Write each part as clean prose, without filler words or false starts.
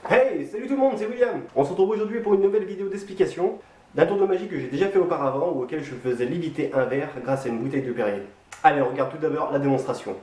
Hey, salut tout le monde, c'est William. On se retrouve aujourd'hui pour une nouvelle vidéo d'explication d'un tour de magie que j'ai déjà fait auparavant ou auquel je faisais léviter un verre grâce à une bouteille de Perrier. Allez, on regarde tout d'abord la démonstration.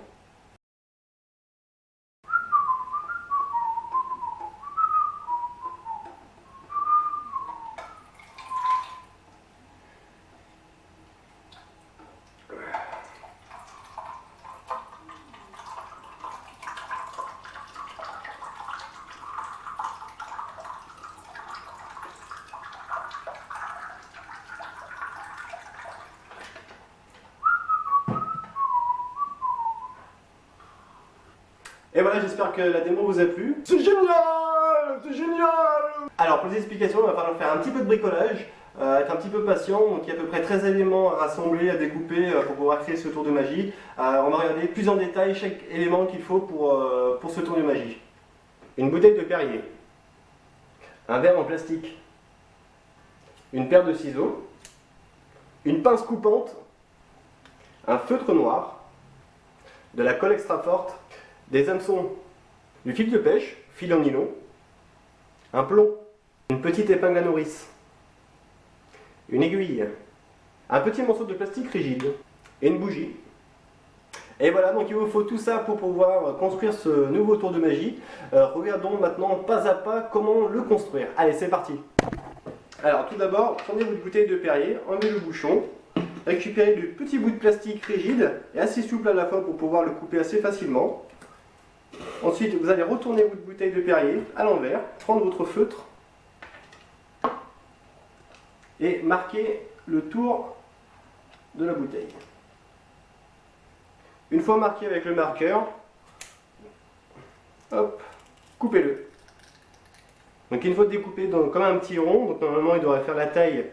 Et voilà, j'espère que la démo vous a plu. C'est génial! C'est génial! Alors, pour les explications, il va falloir faire un petit peu de bricolage, être un petit peu patient. Donc, il y a à peu près 13 éléments à rassembler, à découper pour pouvoir créer ce tour de magie. On va regarder plus en détail chaque élément qu'il faut pour ce tour de magie. Une bouteille de Perrier, un verre en plastique, une paire de ciseaux, une pince coupante, un feutre noir, de la colle extra forte, des hameçons, du fil de pêche, fil en nylon, un plomb, une petite épingle à nourrice, une aiguille, un petit morceau de plastique rigide et une bougie. Et voilà, donc il vous faut tout ça pour pouvoir construire ce nouveau tour de magie. Regardons maintenant pas à pas comment le construire. Allez, c'est parti. Alors tout d'abord, prenez votre bouteille de Perrier, enlevez le bouchon, récupérez le petit bout de plastique rigide et assez souple à la fois pour pouvoir le couper assez facilement. Ensuite, vous allez retourner votre bouteille de Perrier à l'envers, prendre votre feutre et marquer le tour de la bouteille. Une fois marqué avec le marqueur, hop, coupez-le. Donc il faut découper comme un petit rond, donc normalement il devrait faire la taille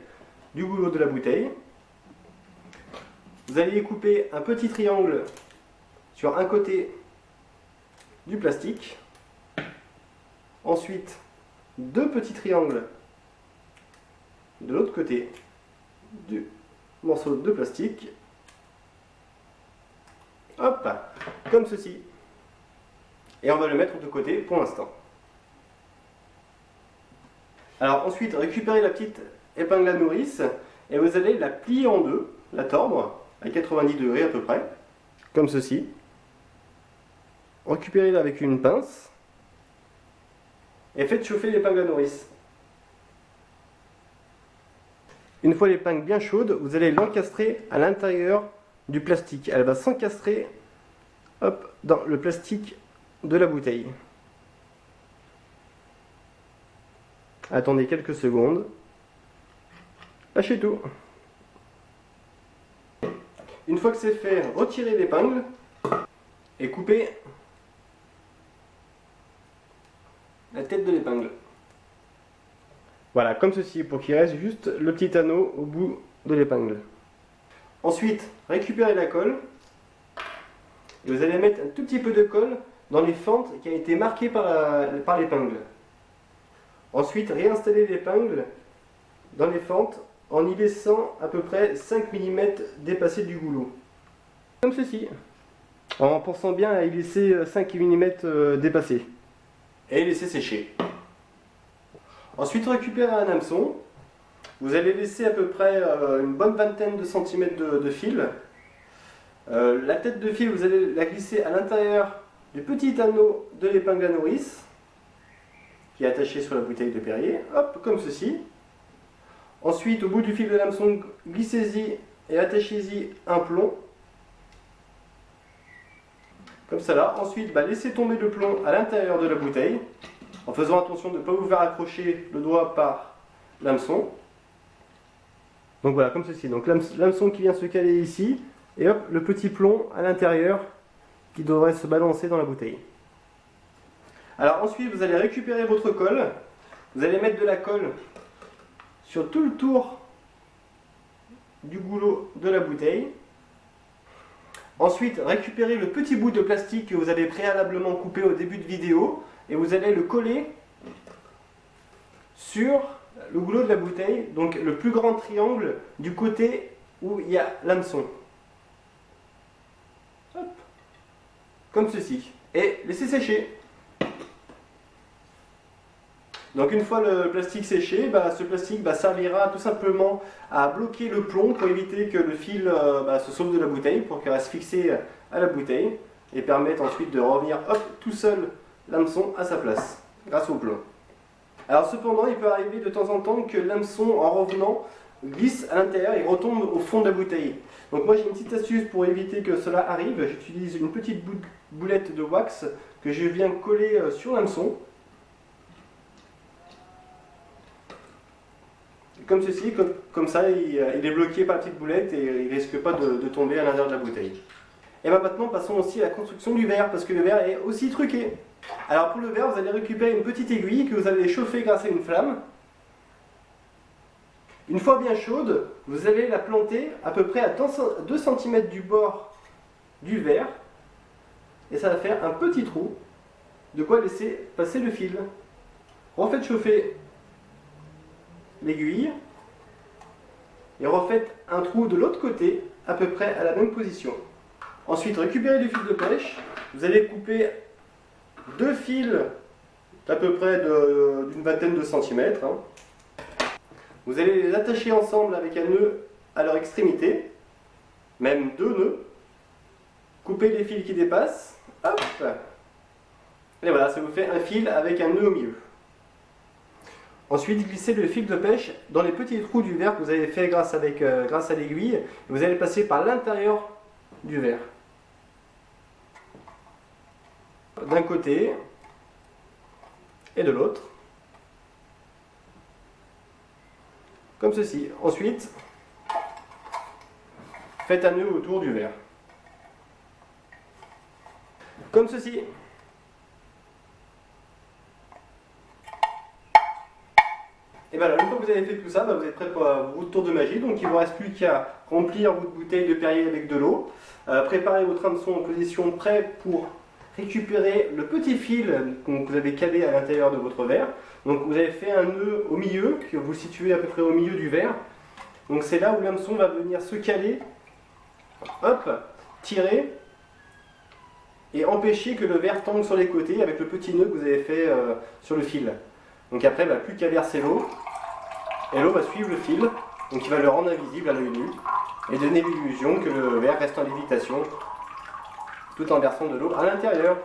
du goulot de la bouteille. Vous allez couper un petit triangle sur un côté du plastique. Ensuite, deux petits triangles de l'autre côté du morceau de plastique. Hop, comme ceci. Et on va le mettre de côté pour l'instant. Alors ensuite, récupérez la petite épingle à nourrice et vous allez la plier en deux, la tordre à 90 degrés à peu près, comme ceci. Récupérez-la avec une pince et faites chauffer l'épingle à nourrice. Une fois l'épingle bien chaude, vous allez l'encastrer à l'intérieur du plastique. Elle va s'encastrer dans le plastique de la bouteille. Attendez quelques secondes. Lâchez tout. Une fois que c'est fait, retirez l'épingle et coupez la tête de l'épingle. Voilà, comme ceci, pour qu'il reste juste le petit anneau au bout de l'épingle. Ensuite, récupérez la colle. Et vous allez mettre un tout petit peu de colle dans les fentes qui a été marquées par l'épingle. Ensuite, réinstallez l'épingle dans les fentes en y laissant à peu près 5 mm dépassé du goulot. Comme ceci. En pensant bien à y laisser 5 mm dépassé. Et laisser sécher. Ensuite, récupérez un hameçon. Vous allez laisser à peu près une bonne vingtaine de centimètres de fil. La tête de fil, vous allez la glisser à l'intérieur du petit anneau de l'épingle à nourrice qui est attaché sur la bouteille de Perrier. Hop, comme ceci. Ensuite, au bout du fil de l'hameçon, glissez-y et attachez-y un plomb. Comme ça là. Ensuite, laissez tomber le plomb à l'intérieur de la bouteille, en faisant attention de ne pas vous faire accrocher le doigt par l'hameçon. Donc voilà, comme ceci. Donc l'hameçon qui vient se caler ici, et hop, le petit plomb à l'intérieur qui devrait se balancer dans la bouteille. Alors ensuite, vous allez récupérer votre colle. Vous allez mettre de la colle sur tout le tour du goulot de la bouteille. Ensuite, récupérez le petit bout de plastique que vous avez préalablement coupé au début de vidéo et vous allez le coller sur le goulot de la bouteille, donc le plus grand triangle du côté où il y a l'hameçon. Comme ceci. Et laissez sécher. Donc une fois le plastique séché, ce plastique servira tout simplement à bloquer le plomb pour éviter que le fil se sauve de la bouteille, pour qu'il reste fixé à la bouteille et permette ensuite de revenir tout seul l'hameçon à sa place grâce au plomb. Alors cependant, il peut arriver de temps en temps que l'hameçon, en revenant, glisse à l'intérieur et retombe au fond de la bouteille. Donc moi j'ai une petite astuce pour éviter que cela arrive. J'utilise une petite boulette de wax que je viens coller sur l'hameçon. Comme ceci, comme ça il est bloqué par la petite boulette et il ne risque pas de tomber à l'intérieur de la bouteille. Et maintenant passons aussi à la construction du verre, parce que le verre est aussi truqué. Alors pour le verre, vous allez récupérer une petite aiguille que vous allez chauffer grâce à une flamme. Une fois bien chaude, vous allez la planter à peu près à 2 cm du bord du verre. Et ça va faire un petit trou, de quoi laisser passer le fil. Refaites chauffer l'aiguille et refaites un trou de l'autre côté, à peu près à la même position. Ensuite, récupérez du fil de pêche. Vous allez couper 2 fils d'à peu près d'une vingtaine de centimètres. Vous allez les attacher ensemble avec un nœud à leur extrémité, même 2 nœuds. Coupez les fils qui dépassent. Hop. Et voilà, ça vous fait un fil avec un nœud au milieu. Ensuite, glissez le fil de pêche dans les petits trous du verre que vous avez fait grâce à l'aiguille. Vous allez passer par l'intérieur du verre. D'un côté et de l'autre. Comme ceci. Ensuite, faites un nœud autour du verre. Comme ceci. Et voilà, une fois que vous avez fait tout ça, vous êtes prêt pour votre tour de magie. Donc il ne vous reste plus qu'à remplir votre bouteille de Perrier avec de l'eau. Préparez votre hameçon en position prêt pour récupérer le petit fil que vous avez calé à l'intérieur de votre verre. Donc vous avez fait un nœud au milieu, que vous situez à peu près au milieu du verre. Donc c'est là où l'hameçon va venir se caler, hop, tirer et empêcher que le verre tombe sur les côtés avec le petit nœud que vous avez fait sur le fil. Donc après, plus qu'à verser l'eau, et l'eau va suivre le fil, donc il va le rendre invisible à l'œil nu, et donner l'illusion que le verre reste en lévitation, tout en versant de l'eau à l'intérieur.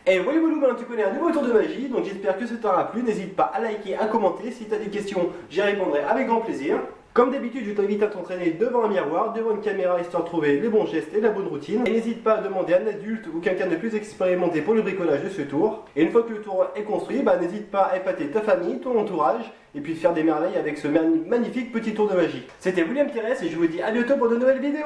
Et voilà, maintenant tu connais un nouveau tour de magie, donc j'espère que ça t'aura plu. N'hésite pas à liker, à commenter. Si tu as des questions, j'y répondrai avec grand plaisir. Comme d'habitude, je t'invite à t'entraîner devant un miroir, devant une caméra, histoire de trouver les bons gestes et la bonne routine. Et n'hésite pas à demander à un adulte ou quelqu'un de plus expérimenté pour le bricolage de ce tour. Et une fois que le tour est construit, n'hésite pas à épater ta famille, ton entourage, et puis faire des merveilles avec ce magnifique petit tour de magie. C'était William Thérèse et je vous dis à bientôt pour de nouvelles vidéos.